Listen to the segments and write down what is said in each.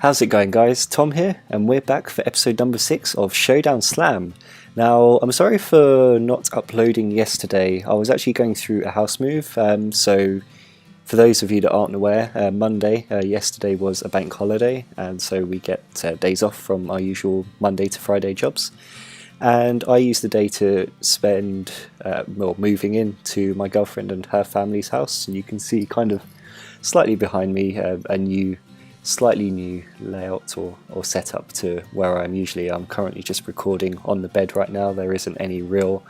How's it going, guys? Tom here, and we're back for episode number 6 of Showdown Slam. Now, I'm sorry for not uploading yesterday. I was actually going through a house move, so for those of you that aren't aware, Monday, yesterday was a bank holiday, and so we get days off from our usual Monday to Friday jobs. And I used the day to spend moving into my girlfriend and her family's house, and you can see kind of slightly behind me a slightly new layout or setup to where I'm usually. I'm currently just recording on the bed right now. There isn't any real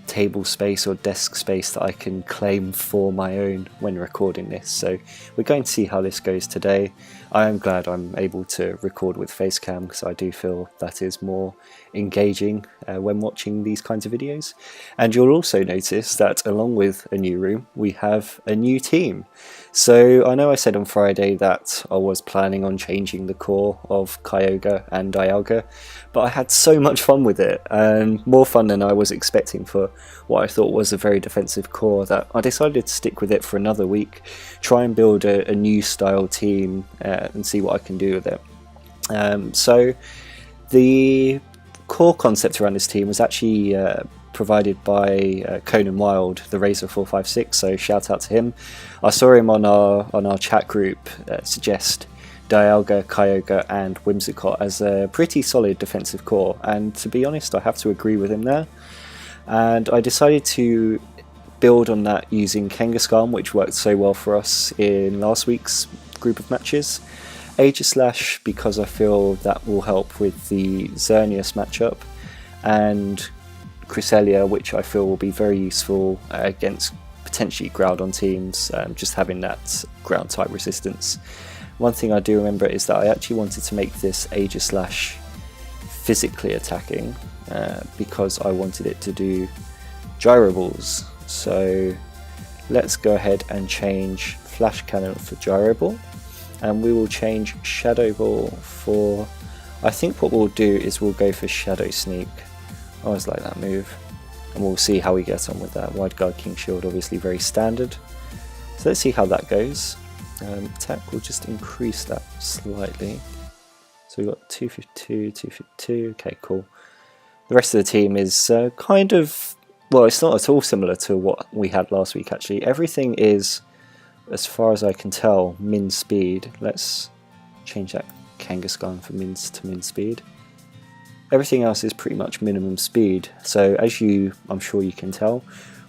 table space or desk space that I can claim for my own when recording this, so we're going to see how this goes today. I am glad I'm able to record with Facecam because I do feel that is more engaging when watching these kinds of videos. And you'll also notice that along with a new room we have a new team. So I know I said on Friday that I was planning on changing the core of Kyogre and Dialga, but I had so much fun with it, and more fun than I was expecting for what I thought was a very defensive core, that I decided to stick with it for another week, try and build a new style team and see what I can do with it. So the core concept around this team was actually provided by Conan Wild, the Razor 456, so shout out to him. I saw him on our chat group suggest Dialga, Kyogre and Whimsicott as a pretty solid defensive core, and to be honest I have to agree with him there. And I decided to build on that using Kangaskhan, which worked so well for us in last week's group of matches. Aegislash because I feel that will help with the Xerneas matchup, and Cresselia, which I feel will be very useful against potentially Groudon teams, just having that ground type resistance. One thing I do remember is that I actually wanted to make this Aegislash physically attacking because I wanted it to do Gyro Balls. So let's go ahead and change Flash Cannon for Gyro Ball, and we will change Shadow Ball for, I think what we'll do is we'll go for Shadow Sneak. I always like that move, and we'll see how we get on with that. Wide Guard King Shield, obviously very standard. So let's see how that goes. Attack will just increase that slightly. So we've got 252, 252, okay cool. The rest of the team is kind of, well, it's not at all similar to what we had last week actually. Everything is, as far as I can tell, min speed. Let's change that Kangaskhan for min to min speed. Everything else is pretty much minimum speed. So as I'm sure you can tell,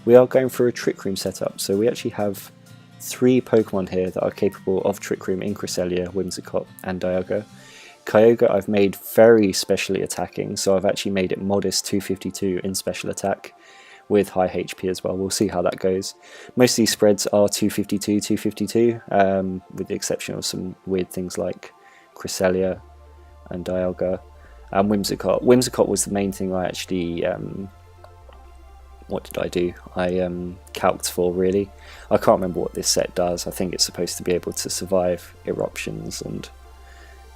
we are going for a Trick Room setup. So we actually have 3 Pokemon here that are capable of Trick Room in Cresselia, Whimsicott and Dialga. Kyogre I've made very specially attacking, so I've actually made it modest 252 in special attack with high HP as well. We'll see how that goes. Most of these spreads are 252, 252, with the exception of some weird things like Cresselia and Dialga and Whimsicott. Whimsicott was the main thing I actually, what did I do? I calced for, really. I can't remember what this set does. I think it's supposed to be able to survive eruptions and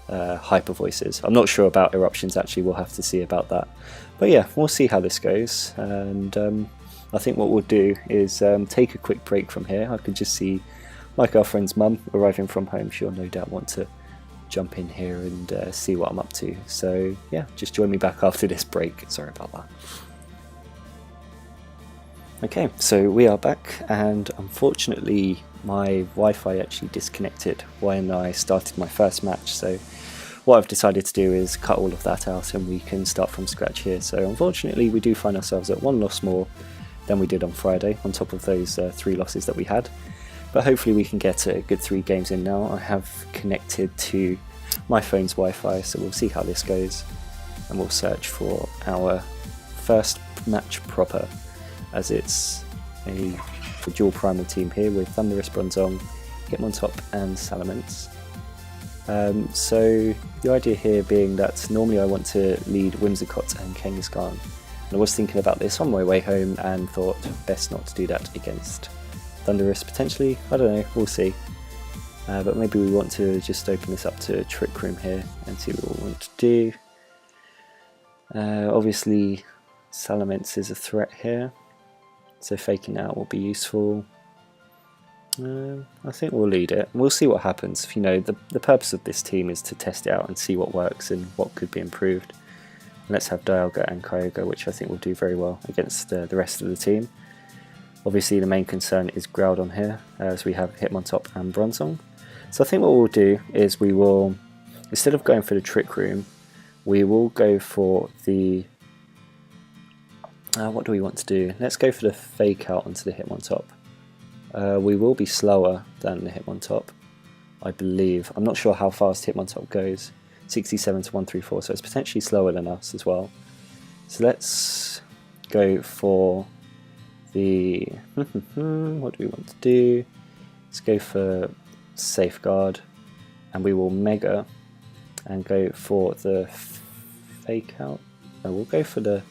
hyper voices. I'm not sure about eruptions actually, we'll have to see about that. But yeah, we'll see how this goes, and I think what we'll do is take a quick break from here. I could just see my girlfriend's mum arriving from home. She'll no doubt want to jump in here and see what I'm up to. So yeah, just join me back after this break. Sorry about that. Okay, so we are back, and unfortunately my Wi-Fi actually disconnected when I started my first match, so what I've decided to do is cut all of that out and we can start from scratch here. So unfortunately we do find ourselves at 1 loss more than we did on Friday, on top of those 3 losses that we had, but hopefully we can get a good 3 games in now. I have connected to my phone's Wi-Fi, so we'll see how this goes, and we'll search for our first match proper, as it's a dual primal team here with Thundurus, Bronzong, Hitmontop and Salamence. So the idea here being that normally I want to lead Whimsicott and Kangaskhan, and I was thinking about this on my way home and thought best not to do that against Thundurus potentially. I don't know, we'll see. But maybe we want to just open this up to Trick Room here and see what we want to do. Obviously Salamence is a threat here, so faking out will be useful. I think we'll lead it. We'll see what happens. You know, the purpose of this team is to test it out and see what works and what could be improved. Let's have Dialga and Kyogre, which I think will do very well against the rest of the team. Obviously the main concern is Groudon here, as we have Hitmontop and Bronzong. So I think what we'll do is we will, instead of going for the Trick Room, we will go for the... what do we want to do? Let's go for the Fake Out onto the Hitmontop. We will be slower than the Hitmontop, I believe. I'm not sure how fast Hitmontop goes. 67 to 134, so it's potentially slower than us as well. So let's go for the... what do we want to do? Let's go for Safeguard, and we will Mega and go for the Fake Out. No, we'll go for the...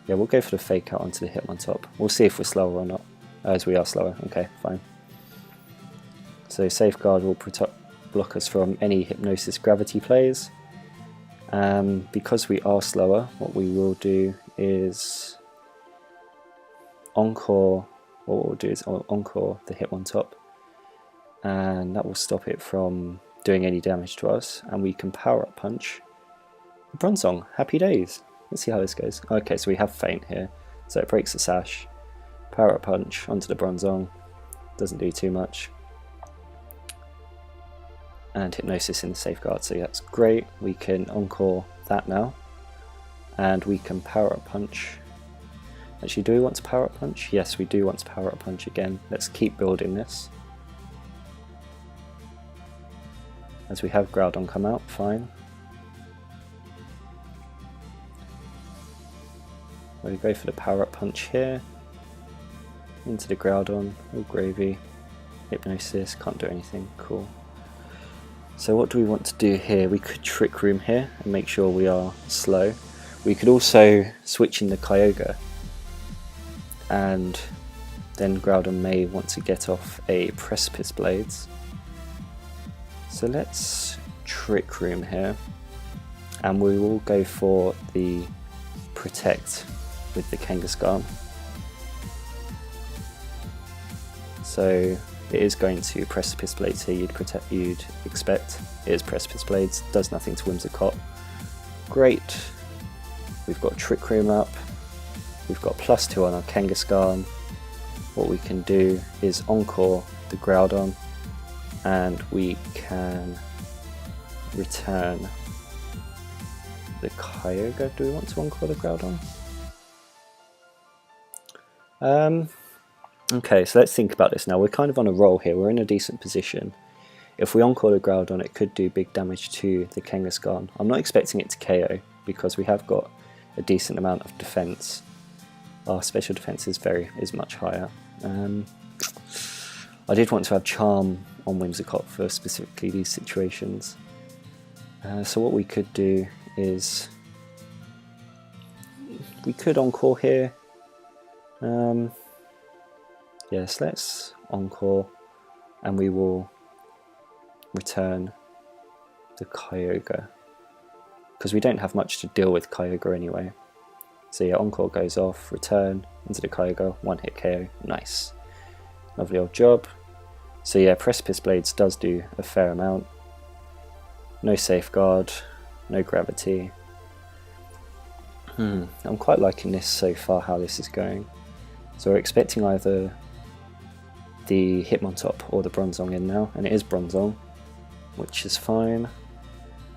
yeah, we'll go for the Fake Out onto the Hitmontop. We'll see if we're slower or not. As we are slower. Okay, fine. So Safeguard will block us from any Hypnosis Gravity plays. Because we are slower, what we will do is Encore. What we'll do is Encore the Hitmontop, and that will stop it from doing any damage to us. And we can Power Up Punch Bronzong. Happy days. Let's see how this goes. Okay, so we have Feint here, so it breaks the sash. Power Up Punch onto the Bronzong, doesn't do too much. And Hypnosis in the Safeguard, so that's great. We can Encore that now. And we can Power Up Punch. Actually, do we want to Power Up Punch? Yes, we do want to Power Up Punch again. Let's keep building this. As we have Groudon come out, fine. We go for the Power Up Punch here. Into the Groudon, all gravy. Hypnosis, can't do anything, cool. So what do we want to do here? We could Trick Room here and make sure we are slow. We could also switch in the Kyogre, and then Groudon may want to get off a Precipice Blades. So let's Trick Room here, and we will go for the Protect with the Kangaskhan. So it is going to Precipice Blades here, you'd expect. It is Precipice Blades, does nothing to Whimsicott. Great. We've got Trick Room up. We've got +2 on our Kangaskhan. What we can do is Encore the Groudon, and we can return the Kyogre. Do we want to Encore the Groudon? Okay, so let's think about this now. We're kind of on a roll here, we're in a decent position. If we Encore the Groudon, it could do big damage to the Kangaskhan. I'm not expecting it to KO, because we have got a decent amount of defense. Our special defense is much higher. I did want to have Charm on Whimsicott for specifically these situations. So what we could do is we could Encore here. Yes, let's Encore, and we will return the Kyogre, because we don't have much to deal with Kyogre anyway. So yeah, Encore goes off, return into the Kyogre, 1-hit KO, nice. Lovely old job. So yeah, Precipice Blades does do a fair amount. No Safeguard, no Gravity. I'm quite liking this so far, how this is going. So we're expecting either the Hitmontop or the Bronzong in now, and it is Bronzong, which is fine.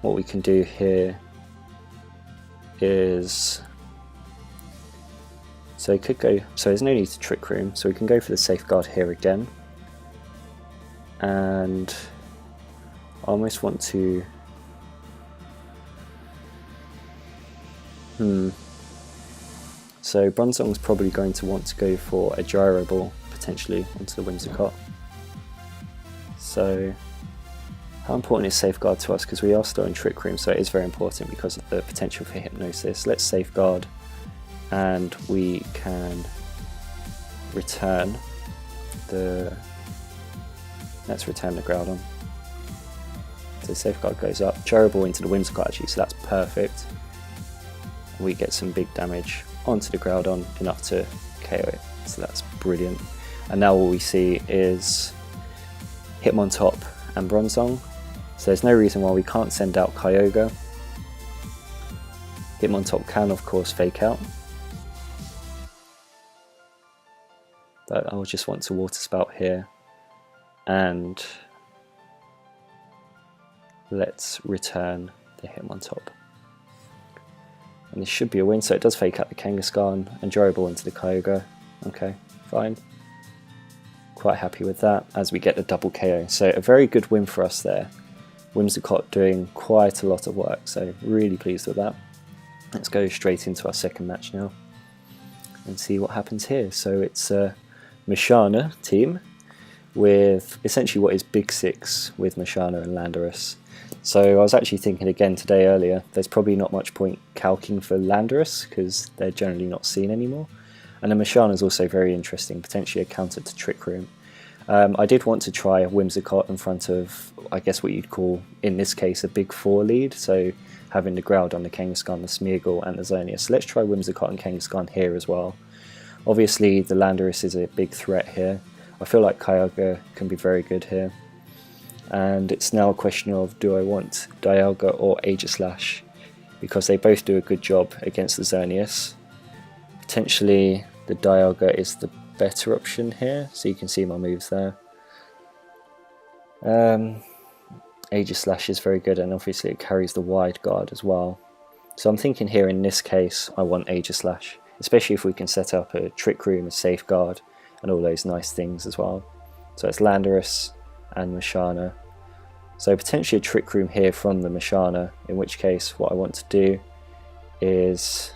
What we can do here is, so it could go, so there's no need to Trick Room, so we can go for the Safeguard here again, and I almost want to, so Bronzong's probably going to want to go for a Gyro Ball potentially onto the Whimsicott. So how important is Safeguard to us, because we are still in Trick Room, so it is very important because of the potential for Hypnosis. Let's Safeguard, and we can return the, let's return the Groudon. So Safeguard goes up, Gyro Ball into the Whimsicott actually, so that's perfect. We get some big damage onto the Groudon, enough to KO it, so that's brilliant. And now all we see is Hitmontop and Bronzong, so there's no reason why we can't send out Kyogre. Hitmontop can of course fake out, but I'll just want to Water Spout here, and let's return the Hitmontop. And this should be a win, so it does fake out the Kangaskhan and Gyro Ball into the Kyogre. Okay, fine. Quite happy with that as we get the double KO. So a very good win for us there. Whimsicott doing quite a lot of work, so really pleased with that. Let's go straight into our second match now and see what happens here. So it's a Musharna team with essentially what is Big Six with Musharna and Landorus. So I was actually thinking again today earlier, there's probably not much point calking for Landorus because they're generally not seen anymore. And the Musharna is also very interesting, potentially a counter to Trick Room. I did want to try a Whimsicott in front of, I guess what you'd call, in this case, a big four lead. So having the Groudon, the Kangaskhan, the Smeargle and the Xerneas. So let's try Whimsicott and Kangaskhan here as well. Obviously the Landorus is a big threat here. I feel like Kyogre can be very good here. And it's now a question of, do I want Dialga or Aegislash? Because they both do a good job against the Xerneas. Potentially the Dialga is the better option here, so you can see my moves there. Aegislash is very good, and obviously it carries the wide guard as well. So I'm thinking here in this case I want Aegislash, especially if we can set up a Trick Room, a safeguard, and all those nice things as well. So it's Landorus and Musharna. So potentially a Trick Room here from the Musharna, in which case what I want to do is...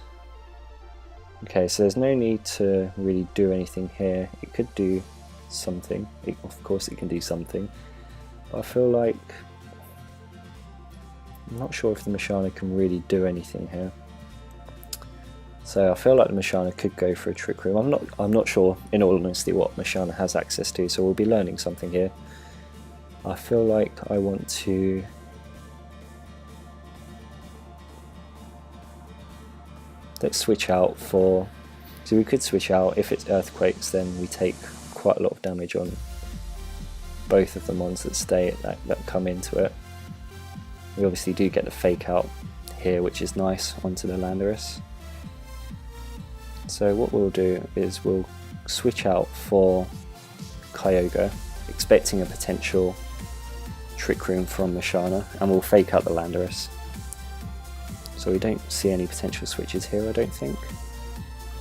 Okay, so there's no need to really do anything here. It could do something. Of course it can do something. But I feel like... I'm not sure if the Musharna can really do anything here. So I feel like the Musharna could go for a Trick Room. I'm not sure, in all honesty, what Musharna has access to, so we'll be learning something here. I feel like I want to... Let's switch out for... So we could switch out, if it's Earthquakes then we take quite a lot of damage on both of the mons that that come into it. We obviously do get the fake out here, which is nice, onto the Landorus. So what we'll do is we'll switch out for Kyogre, expecting a potential Trick Room from Musharna, and we'll fake out the Landorus. So we don't see any potential switches here, I don't think,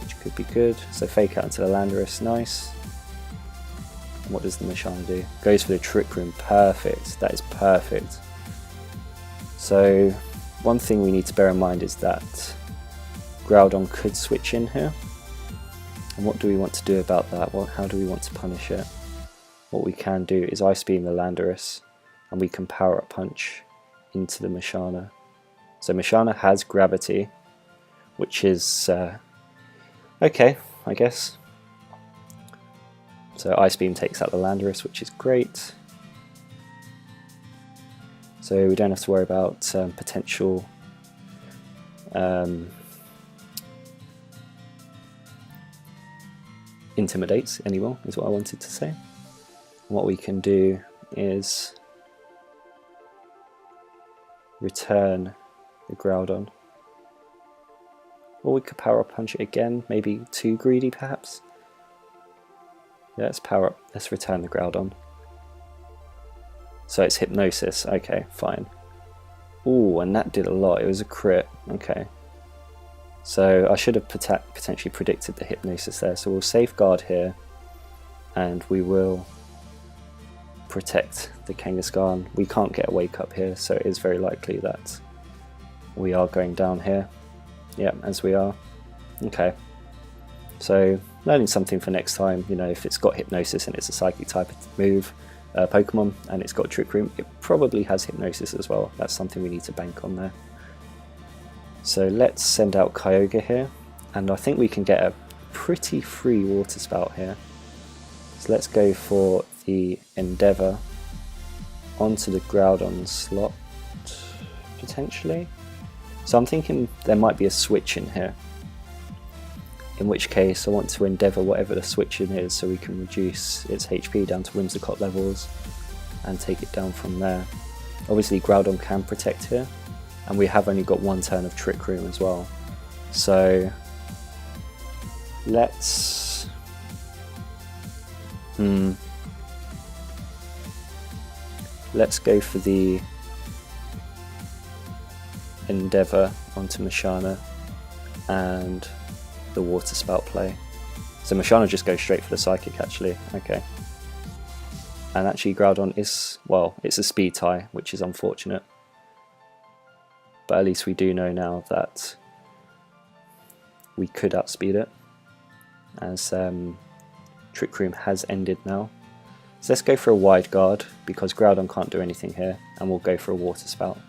which could be good. So fake out into the Landorus, nice. And what does the Musharna do? Goes for the Trick Room, perfect, that is perfect. So one thing we need to bear in mind is that Groudon could switch in here. And what do we want to do about that? How do we want to punish it? What we can do is Ice Beam the Landorus, and we can Power Up Punch into the Musharna. So Musharna has Gravity, which is okay, I guess. So Ice Beam takes out the Landorus, which is great. So we don't have to worry about potential intimidates anymore, is what I wanted to say. And what we can do is return the Groudon, or we could Power Up Punch it again, maybe too greedy perhaps. Yeah, let's return the Groudon. So it's Hypnosis, okay, fine. Ooh, and that did a lot, it was a crit, okay. So I should have potentially predicted the Hypnosis there, so we'll safeguard here, and we will protect the Kangaskhan. We can't get a Wake Up here, so it is very likely that we are going down here. Yeah, as we are. Okay. So learning something for next time, you know, if it's got Hypnosis and it's a Psychic type move, Pokemon, and it's got Trick Room, it probably has Hypnosis as well. That's something we need to bank on there. So let's send out Kyogre here, and I think we can get a pretty free Water Spout here. So let's go for the Endeavour onto the Groudon slot, potentially. So I'm thinking there might be a switch in here, in which case I want to Endeavour whatever the switch in is so we can reduce its HP down to Whimsicott levels. and take it down from there. Obviously Groudon can protect here, and we have only got one turn of Trick Room as well. So let's go for the Endeavour onto Mashana and the Water Spout play. So Mashana just goes straight for the Psychic actually, okay. And actually Groudon is, well, it's a speed tie, which is unfortunate. But at least we do know now that we could outspeed it, as Trick Room has ended now. So let's go for a Wide Guard, because Groudon can't do anything here, and we'll go for a Water Spout.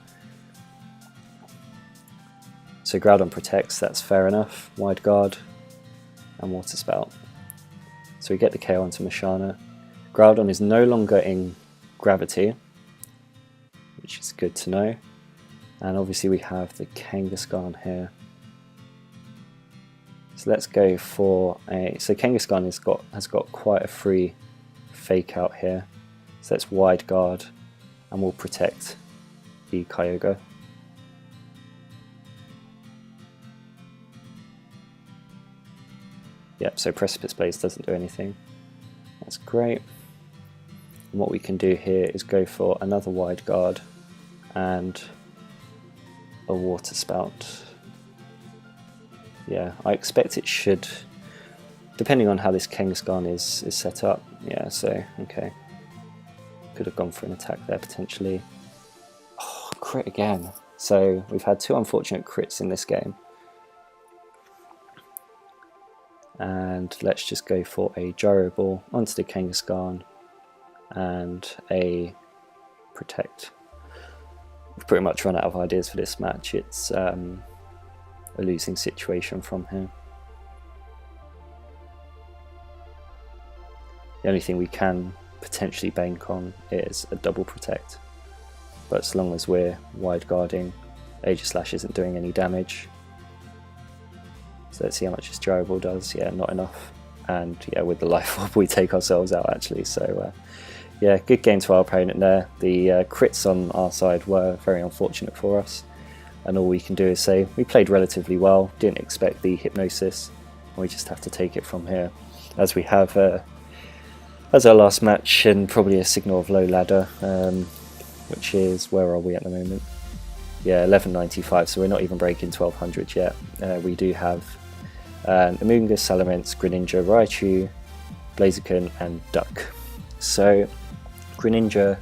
So Groudon protects, that's fair enough. Wide Guard and Water Spout. So we get the KO onto Mashana. Groudon is no longer in Gravity, which is good to know. And obviously we have the Kangaskhan here. So let's go for a... So Kangaskhan has got quite a free fake out here. So let's Wide Guard and we'll protect the Kyogre. Yep, so Precipice Blaze doesn't do anything. That's great. And what we can do here is go for another Wide Guard and a Water Spout. Yeah, I expect it should, depending on how this Kangaskhan is set up. Yeah, so, okay. Could have gone for an attack there potentially. Oh, crit again. So we've had two unfortunate crits in this game. And let's just go for a Gyro Ball onto the Kangaskhan and a Protect. We've pretty much run out of ideas for this match. It's a losing situation from here. The only thing we can potentially bank on is a double Protect, but as long as we're Wide Guarding, Aegislash isn't doing any damage. So let's see how much this Gyro Ball does. Yeah, not enough. And yeah, with the Life Orb we take ourselves out actually. So yeah, good game to our opponent there. The crits on our side were very unfortunate for us. And all we can do is say we played relatively well, didn't expect the Hypnosis, and we just have to take it from here. As we have as our last match, and probably a signal of low ladder, which is, where are we at the moment? Yeah, 1195, so we're not even breaking 1200 yet. We do have Amoonguss, Salamence, Greninja, Raichu, Blaziken and Duck. So Greninja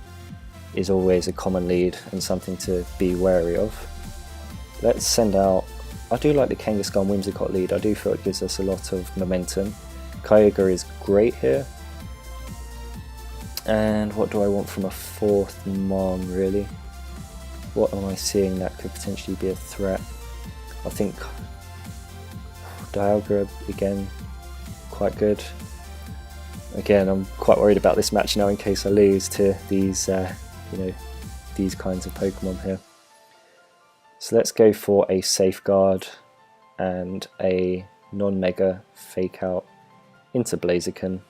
is always a common lead and something to be wary of. Let's send out, I do like the Kangaskhan Whimsicott lead, I do feel it gives us a lot of momentum. Kyogre is great here. And what do I want from a fourth Mon really? What am I seeing that could potentially be a threat? I think Dialga again, quite good. Again, I'm quite worried about this match now in case I lose to these, you know, these kinds of Pokemon here. So let's go for a Safeguard and a non-mega fake out into Blaziken.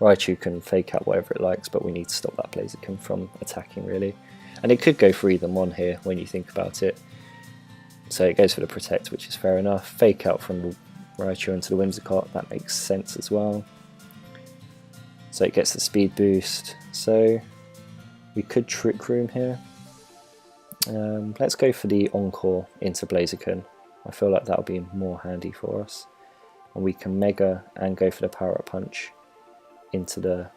Raichu can fake out whatever it likes, but we need to stop that Blaziken from attacking really. And it could go for either Mon here when you think about it. So it goes for the Protect, which is fair enough. Fake out from the Raichu into the Whimsicott, that makes sense as well. So it gets the speed boost. So we could Trick Room here. Let's go for the Encore into Blaziken. I feel like that'll be more handy for us. And we can Mega and go for the Power Up Punch into the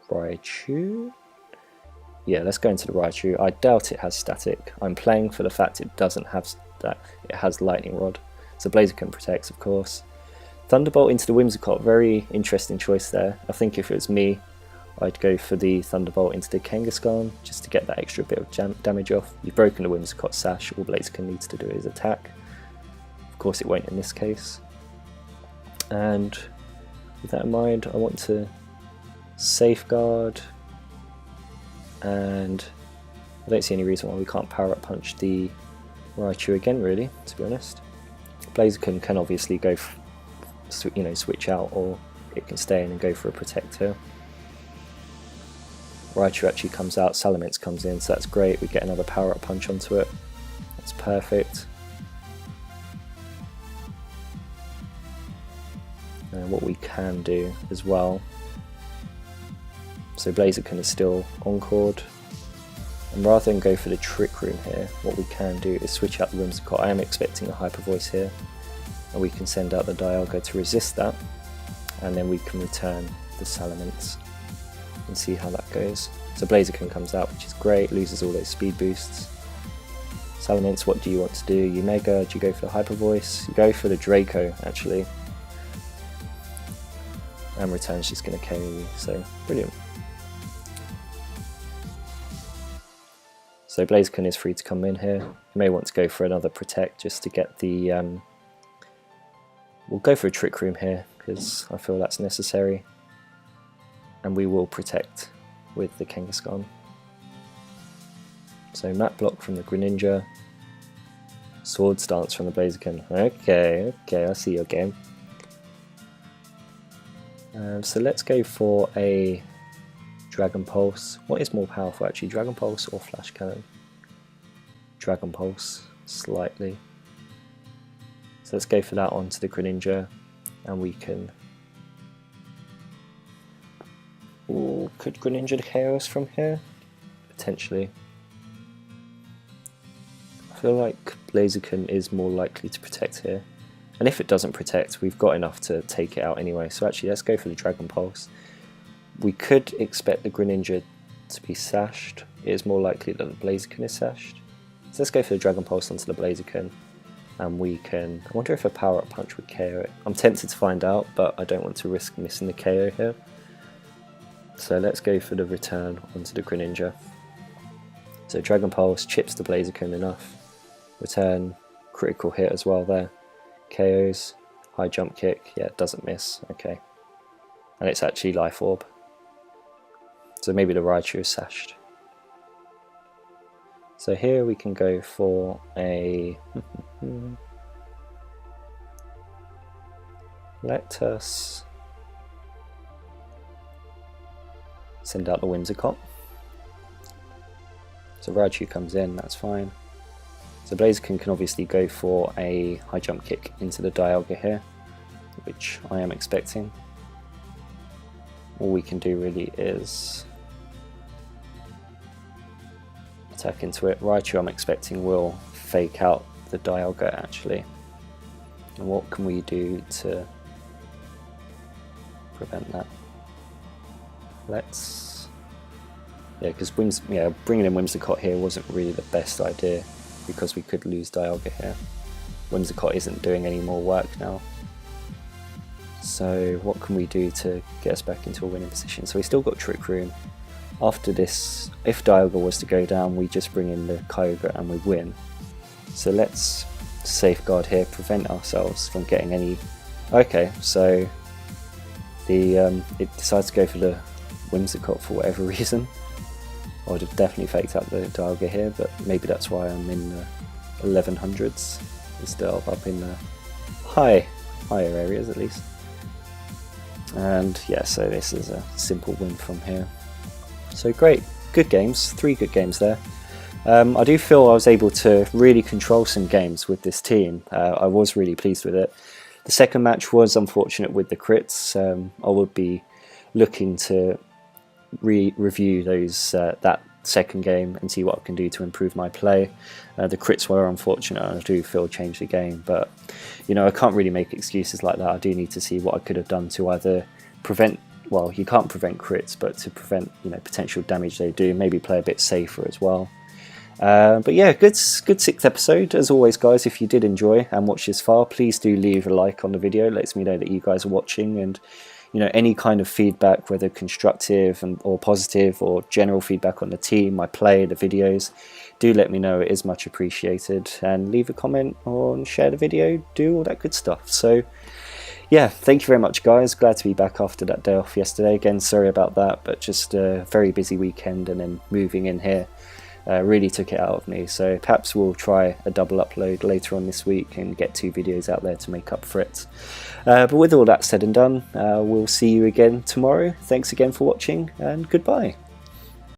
Raichu. Yeah, let's go into the Raichu. I doubt it has static. I'm playing for the fact it doesn't have that. It has Lightning Rod. So Blaziken protects, of course. Thunderbolt into the Whimsicott. Very interesting choice there. I think if it was me, I'd go for the Thunderbolt into the Kangaskhan just to get that extra bit of damage off. You've broken the Whimsicott sash. All Blaziken needs to do is attack. Of course, it won't in this case. And with that in mind, I want to Safeguard. And I don't see any reason why we can't Power Up Punch the Raichu again, really, to be honest. Blaziken can obviously go, switch out, or it can stay in and go for a Protect here. Raichu actually comes out, Salamence comes in, so that's great. We get another power up punch onto it. That's perfect. And what we can do as well, so Blaziken is still encored, and rather than go for the Trick Room here, what we can do is switch out the Whimsicott. I am expecting a Hyper Voice here, and we can send out the Dialga to resist that, and then we can return the Salamence and see how that goes. So Blaziken comes out, which is great, loses all those speed boosts. Salamence, what do you want to do? You Mega, do you go for the Hyper Voice? You go for the Draco actually, and return's just going to KO you, so brilliant. So Blaziken is free to come in here. You may want to go for another Protect just to get the... we'll go for a Trick Room here because I feel that's necessary. And we will Protect with the Kangaskhan. So Map Block from the Greninja. Sword Stance from the Blaziken. Okay, I see your game. So let's go for a Dragon Pulse. What is more powerful actually, Dragon Pulse or Flash Cannon? Dragon Pulse, slightly. So let's go for that onto the Greninja, and we can... Ooh, could Greninja KO us from here? Potentially. I feel like Blaziken is more likely to Protect here. And if it doesn't Protect, we've got enough to take it out anyway. So actually, let's go for the Dragon Pulse. We could expect the Greninja to be sashed. It is more likely that the Blaziken is sashed. So let's go for the Dragon Pulse onto the Blaziken. And we can... I wonder if a Power Up Punch would KO it. I'm tempted to find out, but I don't want to risk missing the KO here. So let's go for the return onto the Greninja. So Dragon Pulse chips the Blaziken enough. Return, critical hit as well there. KOs, high jump kick, yeah, it doesn't miss, okay. And it's actually Life Orb. So maybe the Raichu is sashed. So here we can go for a... Let us send out the Whimsicott. So Raichu comes in, that's fine. So Blaziken can obviously go for a high jump kick into the Dialga here, which I am expecting. All we can do really is attack into it. Raichu, I'm expecting, will fake out the Dialga actually. And what can we do to prevent that? Let's... yeah, because bringing in Whimsicott here wasn't really the best idea, because we could lose Dialga here. Whimsicott isn't doing any more work now. So what can we do to get us back into a winning position? So we still got Trick Room. After this, if Dialga was to go down, we just bring in the Kyogre and we win. So let's safeguard here, prevent ourselves from getting any... Okay, so it decides to go for the Whimsicott for whatever reason. I would have definitely faked out the Dialga here, but maybe that's why I'm in the 1100s instead of up in the higher areas at least. And yeah, so this is a simple win from here. So great, good games, 3 good games there. I do feel I was able to really control some games with this team. I was really pleased with it. The second match was unfortunate with the crits. I would be looking to review those that second game and see what I can do to improve my play. The crits were unfortunate, and I do feel changed the game, but you know, I can't really make excuses like that. I do need to see what I could have done to either prevent, well, you can't prevent crits, but to prevent, you know, potential damage they do, maybe play a bit safer as well. But yeah, good 6th episode. As always, guys, if you did enjoy and watch this far, please do leave a like on the video. It lets me know that you guys are watching, and you know, any kind of feedback, whether constructive or positive, or general feedback on the team, my play, the videos, do let me know. It is much appreciated. And leave a comment or share the video, do all that good stuff. So yeah, thank you very much, guys. Glad to be back after that day off yesterday. Again, sorry about that, but just a very busy weekend, and then moving in here really took it out of me. So perhaps we'll try a double upload later on this week and get 2 videos out there to make up for it. But with all that said and done, we'll see you again tomorrow. Thanks again for watching, and goodbye.